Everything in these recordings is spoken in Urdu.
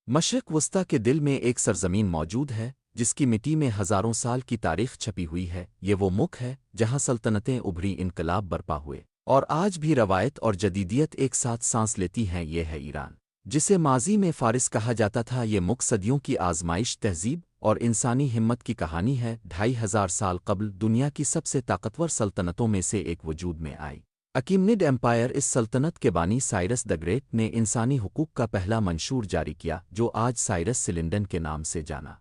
مشرق وسطی کے دل میں ایک سرزمین موجود ہے جس کی مٹی میں ہزاروں سال کی تاریخ چھپی ہوئی ہے۔ یہ وہ ملک ہے جہاں سلطنتیں ابھری، انقلاب برپا ہوئے اور آج بھی روایت اور جدیدیت ایک ساتھ سانس لیتی ہیں۔ یہ ہے ایران، جسے ماضی میں فارس کہا جاتا تھا۔ یہ ملک صدیوں کی آزمائش، تہذیب اور انسانی ہمت کی کہانی ہے۔ 2500 سال قبل دنیا کی سب سے طاقتور سلطنتوں میں سے ایک وجود میں آئی، اکیمنڈ ایمپائر۔ اس سلطنت کے بانی سائرس دی گریٹ نے انسانی حقوق کا پہلا منشور جاری کیا، جو آج سائرس سلنڈن کے نام سے جانا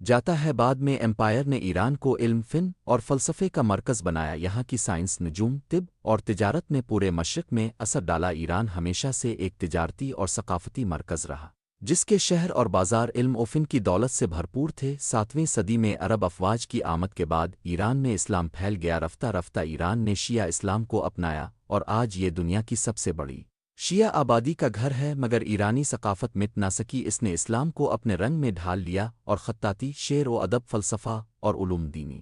جاتا ہے۔ بعد میں ایمپائر نے ایران کو علم، فن اور فلسفے کا مرکز بنایا۔ یہاں کی سائنس، نجوم، طب اور تجارت نے پورے مشرق میں اثر ڈالا۔ ایران ہمیشہ سے ایک تجارتی اور ثقافتی مرکز رہا، جس کے شہر اور بازار علم و فن کی دولت سے بھرپور تھے۔ 7ویں صدی میں عرب افواج کی آمد کے بعد ایران میں اسلام پھیل گیا۔ رفتہ رفتہ ایران نے شیعہ اسلام کو اپنایا اور آج یہ دنیا کی سب سے بڑی شیعہ آبادی کا گھر ہے۔ مگر ایرانی ثقافت مٹ نہ سکی۔ اس نے اسلام کو اپنے رنگ میں ڈھال لیا اور خطاطی، شعر و ادب، فلسفہ اور علوم دینی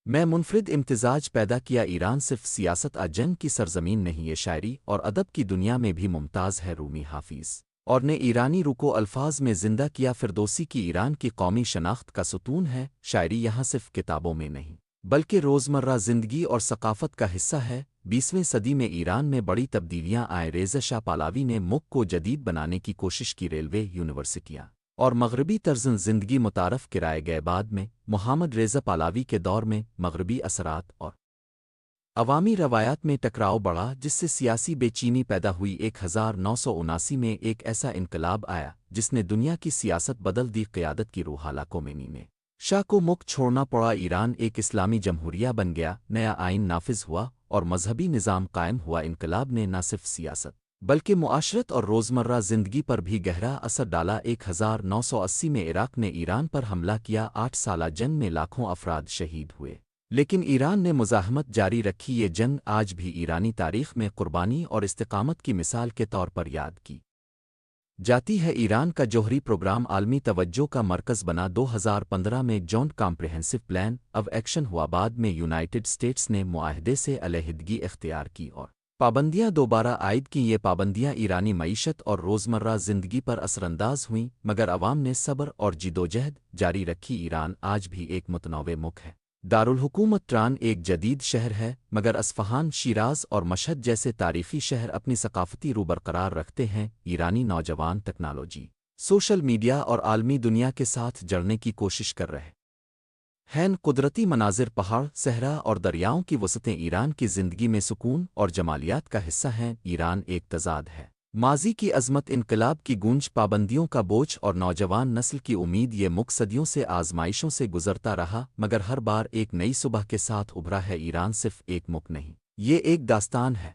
میں منفرد امتزاج پیدا کیا۔ ایران صرف سیاست جنگ کی سرزمین نہیں، یہ شاعری اور ادب کی دنیا میں بھی ممتاز ہے۔ رومی حافظ اور نے ایرانی روح کو الفاظ میں زندہ کیا۔ فردوسی کی ایران کی قومی شناخت کا ستون ہے۔ شاعری یہاں صرف کتابوں میں نہیں بلکہ روزمرہ زندگی اور ثقافت کا حصہ ہے۔ 20ویں صدی میں ایران میں بڑی تبدیلیاں آئیں۔ رضا شاہ پہلوی نے ملک کو جدید بنانے کی کوشش کی۔ ریلوے، یونیورسٹیاں اور مغربی طرز زندگی متعارف کرائے گئے۔ بعد میں محمد رضا پہلوی کے دور میں مغربی اثرات اور عوامی روایات میں ٹکراؤ بڑھا، جس سے سیاسی بے چینی پیدا ہوئی۔ 1979 میں ایک ایسا انقلاب آیا جس نے دنیا کی سیاست بدل دی۔ قیادت کی روح حالہ خمینی نے شاہ کو ملک چھوڑنا پڑا۔ ایران ایک اسلامی جمہوریہ بن گیا، نیا آئین نافذ ہوا اور مذہبی نظام قائم ہوا۔ انقلاب نے نہ صرف سیاست بلکہ معاشرت اور روزمرہ زندگی پر بھی گہرا اثر ڈالا۔ 1980 میں عراق نے ایران پر حملہ کیا۔ 8 سالہ جنگ میں لاکھوں افراد شہید ہوئے، لیکن ایران نے مزاحمت جاری رکھی۔ یہ جنگ آج بھی ایرانی تاریخ میں قربانی اور استقامت کی مثال کے طور پر یاد کی جاتی ہے۔ ایران کا جوہری پروگرام عالمی توجہ کا مرکز بنا۔ 2015 میں joint comprehensive plan of action ہوا۔ بعد میں یونائٹڈ اسٹیٹس نے معاہدے سے علیحدگی اختیار کی اور پابندیاں دوبارہ عائد کی۔ یہ پابندیاں ایرانی معیشت اور روزمرہ زندگی پر اثر انداز ہوئیں، مگر عوام نے صبر اور جدوجہد جاری رکھی۔ ایران آج بھی ایک متنوع ملک ہے۔ دارالحکومت تہران ایک جدید شہر ہے، مگر اصفہان، شیراز اور مشہد جیسے تاریخی شہر اپنی ثقافتی روح برقرار رکھتے ہیں۔ ایرانی نوجوان ٹیکنالوجی، سوشل میڈیا اور عالمی دنیا کے ساتھ جڑنے کی کوشش کر رہے ہیں۔ قدرتی مناظر، پہاڑ، صحرا اور دریاؤں کی وسعتیں ایران کی زندگی میں سکون اور جمالیات کا حصہ ہیں۔ ایران ایک تضاد ہے، ماضی کی عظمت، انقلاب کی گونج، پابندیوں کا بوجھ اور نوجوان نسل کی امید۔ یہ ملک صدیوں سے آزمائشوں سے گزرتا رہا، مگر ہر بار ایک نئی صبح کے ساتھ ابھرا ہے۔ ایران صرف ایک ملک نہیں، یہ ایک داستان ہے۔